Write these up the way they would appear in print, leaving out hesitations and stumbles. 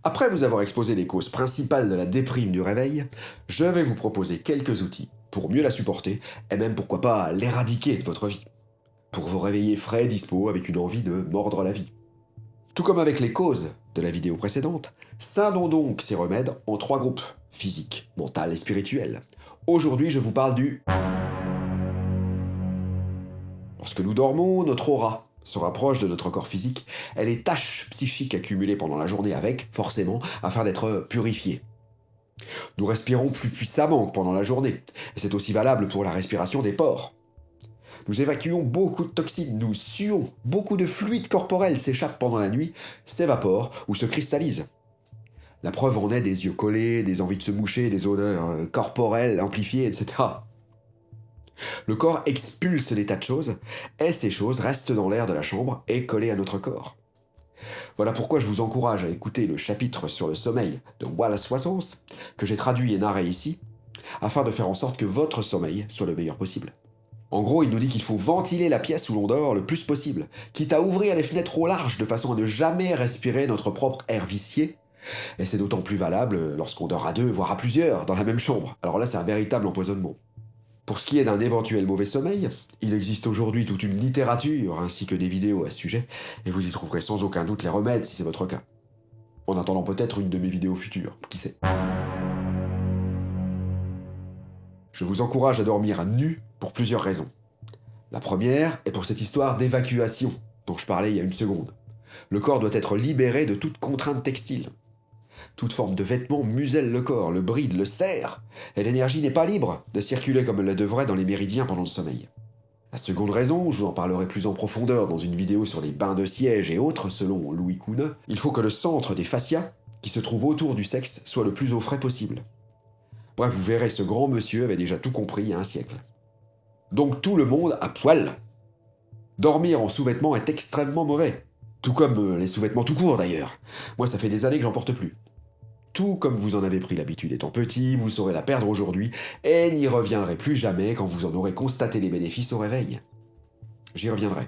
Après vous avoir exposé les causes principales de la déprime du réveil, je vais vous proposer quelques outils pour mieux la supporter et même pourquoi pas l'éradiquer de votre vie. Pour vous réveiller frais, dispo, avec une envie de mordre la vie. Tout comme avec les causes de la vidéo précédente, scindons donc ces remèdes en trois groupes, physique, mental et spirituel. Aujourd'hui, je vous parle du... Lorsque nous dormons, notre aura se rapproche de notre corps physique et les tâches psychiques accumulées pendant la journée avec, forcément, afin d'être purifiées. Nous respirons plus puissamment que pendant la journée, et c'est aussi valable pour la respiration des porcs. Nous évacuons beaucoup de toxines, nous suons, beaucoup de fluides corporels s'échappent pendant la nuit, s'évaporent ou se cristallisent. La preuve en est des yeux collés, des envies de se moucher, des odeurs corporelles amplifiées, etc. Le corps expulse des tas de choses, et ces choses restent dans l'air de la chambre et collées à notre corps. Voilà pourquoi je vous encourage à écouter le chapitre sur le sommeil de Wallace Wattles, que j'ai traduit et narré ici, afin de faire en sorte que votre sommeil soit le meilleur possible. En gros, il nous dit qu'il faut ventiler la pièce où l'on dort le plus possible, quitte à ouvrir les fenêtres au large de façon à ne jamais respirer notre propre air vicié. Et c'est d'autant plus valable lorsqu'on dort à deux, voire à plusieurs, dans la même chambre. Alors là, c'est un véritable empoisonnement. Pour ce qui est d'un éventuel mauvais sommeil, il existe aujourd'hui toute une littérature ainsi que des vidéos à ce sujet, et vous y trouverez sans aucun doute les remèdes si c'est votre cas. En attendant peut-être une de mes vidéos futures, qui sait. Je vous encourage à dormir à nu pour plusieurs raisons. La première est pour cette histoire d'évacuation dont je parlais il y a une seconde. Le corps doit être libéré de toute contrainte textile. Toute forme de vêtement muselle le corps, le bride, le serre, et l'énergie n'est pas libre de circuler comme elle le devrait dans les méridiens pendant le sommeil. La seconde raison, je vous en parlerai plus en profondeur dans une vidéo sur les bains de siège et autres selon Louis Kuhn, il faut que le centre des fascias, qui se trouve autour du sexe, soit le plus au frais possible. Bref, vous verrez, ce grand monsieur avait déjà tout compris il y a un siècle. Donc tout le monde à poil. Dormir en sous-vêtements est extrêmement mauvais. Tout comme les sous-vêtements tout court d'ailleurs. Moi ça fait des années que j'en porte plus. Tout comme vous en avez pris l'habitude étant petit, vous saurez la perdre aujourd'hui et n'y reviendrez plus jamais quand vous en aurez constaté les bénéfices au réveil. J'y reviendrai.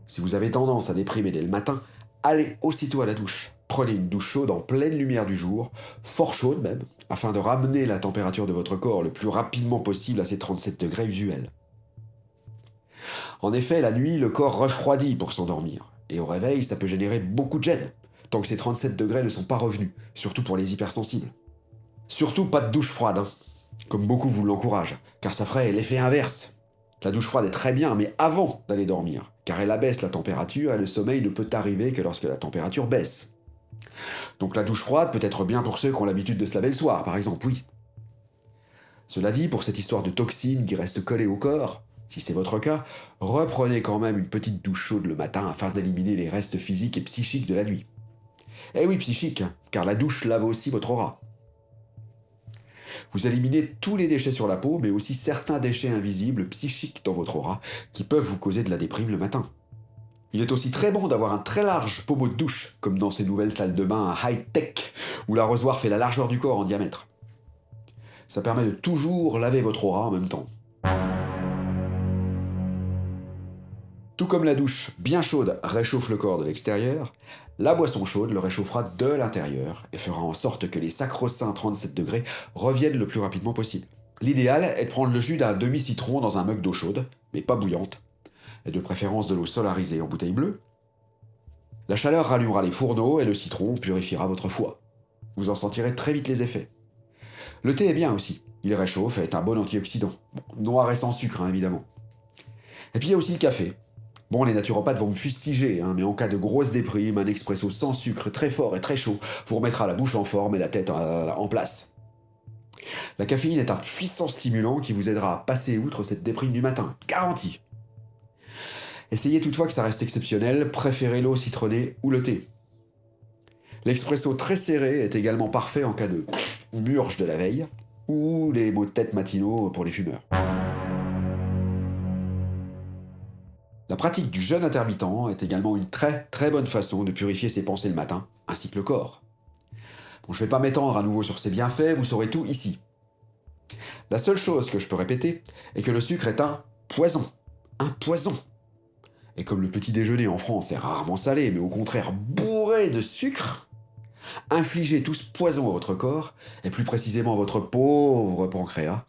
Si vous avez tendance à déprimer dès le matin, allez aussitôt à la douche. Prenez une douche chaude en pleine lumière du jour, fort chaude même, afin de ramener la température de votre corps le plus rapidement possible à ses 37 degrés usuels. En effet, la nuit, le corps refroidit pour s'endormir, et au réveil, ça peut générer beaucoup de gêne, tant que ces 37 degrés ne sont pas revenus, surtout pour les hypersensibles. Surtout pas de douche froide, hein, comme beaucoup vous l'encouragent, car ça ferait l'effet inverse. La douche froide est très bien, mais avant d'aller dormir, car elle abaisse la température et le sommeil ne peut arriver que lorsque la température baisse. Donc la douche froide peut être bien pour ceux qui ont l'habitude de se laver le soir, par exemple, oui. Cela dit, pour cette histoire de toxines qui restent collées au corps, si c'est votre cas, reprenez quand même une petite douche chaude le matin afin d'éliminer les restes physiques et psychiques de la nuit. Eh oui, psychique, car la douche lave aussi votre aura. Vous éliminez tous les déchets sur la peau, mais aussi certains déchets invisibles, psychiques dans votre aura, qui peuvent vous causer de la déprime le matin. Il est aussi très bon d'avoir un très large pommeau de douche, comme dans ces nouvelles salles de bain high-tech, où l'arrosoir fait la largeur du corps en diamètre. Ça permet de toujours laver votre aura en même temps. Tout comme la douche bien chaude réchauffe le corps de l'extérieur, la boisson chaude le réchauffera de l'intérieur et fera en sorte que les sacro-saints 37 degrés reviennent le plus rapidement possible. L'idéal est de prendre le jus d'un demi-citron dans un mug d'eau chaude, mais pas bouillante, et de préférence de l'eau solarisée en bouteille bleue. La chaleur rallumera les fourneaux et le citron purifiera votre foie. Vous en sentirez très vite les effets. Le thé est bien aussi, il réchauffe et est un bon antioxydant. Bon, noir et sans sucre, hein, évidemment. Et puis il y a aussi le café. Bon, les naturopathes vont me fustiger, hein, mais en cas de grosse déprime, un expresso sans sucre très fort et très chaud vous remettra la bouche en forme et la tête en place. La caféine est un puissant stimulant qui vous aidera à passer outre cette déprime du matin, garantie. Essayez toutefois que ça reste exceptionnel, préférez l'eau citronnée ou le thé. L'expresso très serré est également parfait en cas de murge de la veille, ou les maux de tête matinaux pour les fumeurs. La pratique du jeûne intermittent est également une très très bonne façon de purifier ses pensées le matin, ainsi que le corps. Bon, je ne vais pas m'étendre à nouveau sur ses bienfaits, vous saurez tout ici. La seule chose que je peux répéter est que le sucre est un poison. Un poison. Et comme le petit déjeuner en France est rarement salé, mais au contraire bourré de sucre, infligez tout ce poison à votre corps, et plus précisément à votre pauvre pancréas,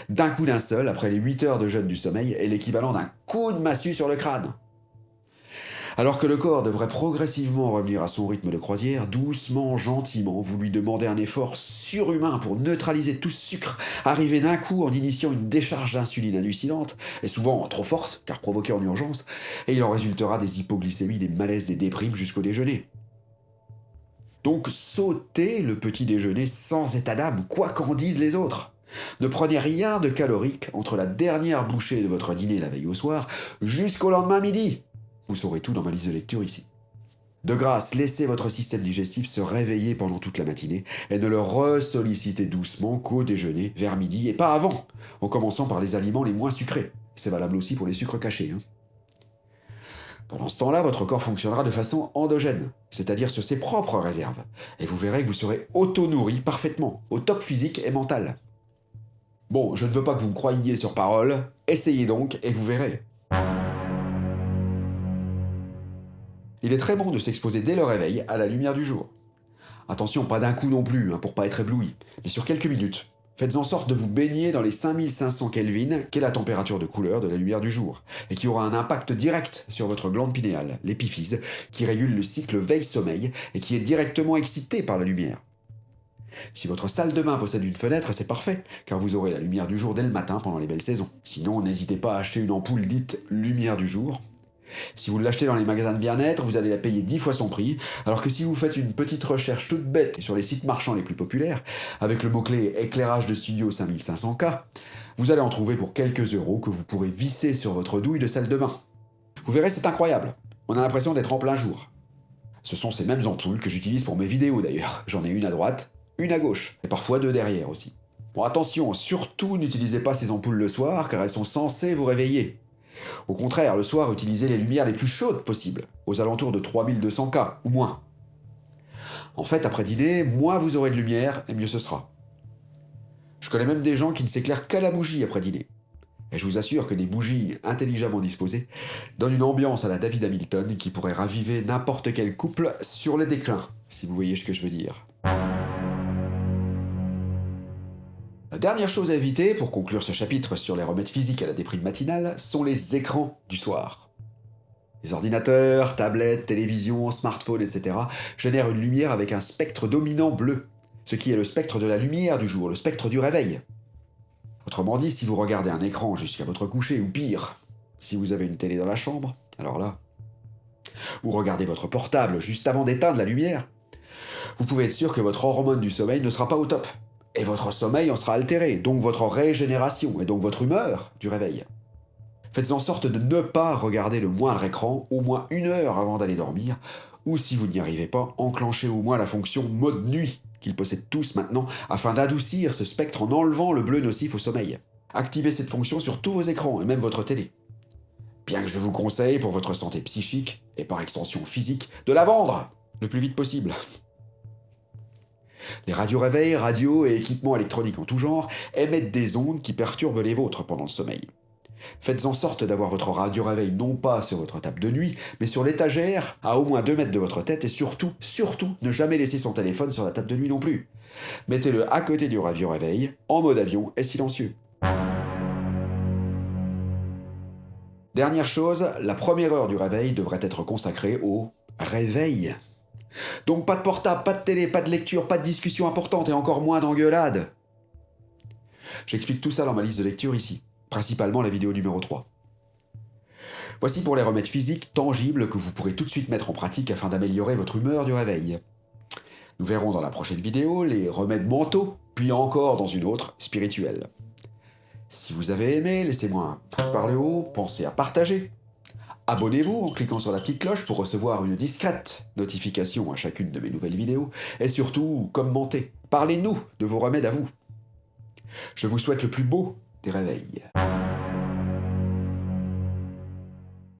d'un coup d'un seul, après les 8 heures de jeûne du sommeil, est l'équivalent d'un coup de massue sur le crâne. Alors que le corps devrait progressivement revenir à son rythme de croisière, doucement, gentiment, vous lui demandez un effort surhumain pour neutraliser tout ce sucre, arrivé d'un coup en initiant une décharge d'insuline hallucinante, et souvent trop forte, car provoquée en urgence, et il en résultera des hypoglycémies, des malaises, des déprimes jusqu'au déjeuner. Donc sautez le petit déjeuner sans état d'âme, quoi qu'en disent les autres. Ne prenez rien de calorique entre la dernière bouchée de votre dîner la veille au soir jusqu'au lendemain midi. Vous saurez tout dans ma liste de lecture ici. De grâce, laissez votre système digestif se réveiller pendant toute la matinée et ne le ressollicitez doucement qu'au déjeuner, vers midi et pas avant, en commençant par les aliments les moins sucrés. C'est valable aussi pour les sucres cachés. Pendant ce temps-là, votre corps fonctionnera de façon endogène, c'est-à-dire sur ses propres réserves, et vous verrez que vous serez auto-nourri parfaitement, au top physique et mental. Bon, je ne veux pas que vous me croyiez sur parole, essayez donc et vous verrez. Il est très bon de s'exposer dès le réveil à la lumière du jour. Attention, pas d'un coup non plus, pour pas être ébloui, mais sur quelques minutes. Faites en sorte de vous baigner dans les 5500 Kelvin, qu'est la température de couleur de la lumière du jour, et qui aura un impact direct sur votre glande pinéale, l'épiphyse, qui régule le cycle veille-sommeil et qui est directement excitée par la lumière. Si votre salle de bain possède une fenêtre, c'est parfait, car vous aurez la lumière du jour dès le matin pendant les belles saisons. Sinon, n'hésitez pas à acheter une ampoule dite lumière du jour. Si vous l'achetez dans les magasins de bien-être, vous allez la payer 10 fois son prix, alors que si vous faites une petite recherche toute bête sur les sites marchands les plus populaires, avec le mot-clé éclairage de studio 5500K, vous allez en trouver pour quelques euros que vous pourrez visser sur votre douille de salle de bain. Vous verrez, c'est incroyable. On a l'impression d'être en plein jour. Ce sont ces mêmes ampoules que j'utilise pour mes vidéos d'ailleurs. J'en ai une à droite, une à gauche, et parfois deux derrière aussi. Bon, attention, surtout n'utilisez pas ces ampoules le soir, car elles sont censées vous réveiller. Au contraire, le soir, utilisez les lumières les plus chaudes possibles, aux alentours de 3200K ou moins. En fait, après dîner, moins vous aurez de lumière, et mieux ce sera. Je connais même des gens qui ne s'éclairent qu'à la bougie après dîner. Et je vous assure que des bougies intelligemment disposées donnent une ambiance à la David Hamilton qui pourrait raviver n'importe quel couple sur le déclin, si vous voyez ce que je veux dire. La dernière chose à éviter, pour conclure ce chapitre sur les remèdes physiques à la déprime matinale, sont les écrans du soir. Les ordinateurs, tablettes, télévisions, smartphones, etc. génèrent une lumière avec un spectre dominant bleu, ce qui est le spectre de la lumière du jour, le spectre du réveil. Autrement dit, si vous regardez un écran jusqu'à votre coucher, ou pire, si vous avez une télé dans la chambre, alors là, ou regardez votre portable juste avant d'éteindre la lumière, vous pouvez être sûr que votre hormone du sommeil ne sera pas au top. Et votre sommeil en sera altéré, donc votre régénération, et donc votre humeur du réveil. Faites en sorte de ne pas regarder le moindre écran au moins 1 heure avant d'aller dormir, ou si vous n'y arrivez pas, enclenchez au moins la fonction mode nuit qu'ils possèdent tous maintenant, afin d'adoucir ce spectre en enlevant le bleu nocif au sommeil. Activez cette fonction sur tous vos écrans, et même votre télé. Bien que je vous conseille, pour votre santé psychique, et par extension physique, de la vendre le plus vite possible. Les radios-réveils, radios et équipements électroniques en tout genre émettent des ondes qui perturbent les vôtres pendant le sommeil. Faites en sorte d'avoir votre radio-réveil non pas sur votre table de nuit, mais sur l'étagère, à au moins 2 mètres de votre tête, et surtout, ne jamais laisser son téléphone sur la table de nuit non plus. Mettez-le à côté du radio-réveil, en mode avion et silencieux. Dernière chose, la première heure du réveil devrait être consacrée au réveil. Donc pas de portable, pas de télé, pas de lecture, pas de discussion importante et encore moins d'engueulade. J'explique tout ça dans ma liste de lecture ici, principalement la vidéo numéro 3. Voici pour les remèdes physiques tangibles que vous pourrez tout de suite mettre en pratique afin d'améliorer votre humeur du réveil. Nous verrons dans la prochaine vidéo les remèdes mentaux, puis encore dans une autre, spirituelle. Si vous avez aimé, laissez-moi un pouce par le haut, pensez à partager. Abonnez-vous en cliquant sur la petite cloche pour recevoir une discrète notification à chacune de mes nouvelles vidéos. Et surtout, commentez. Parlez-nous de vos remèdes à vous. Je vous souhaite le plus beau des réveils.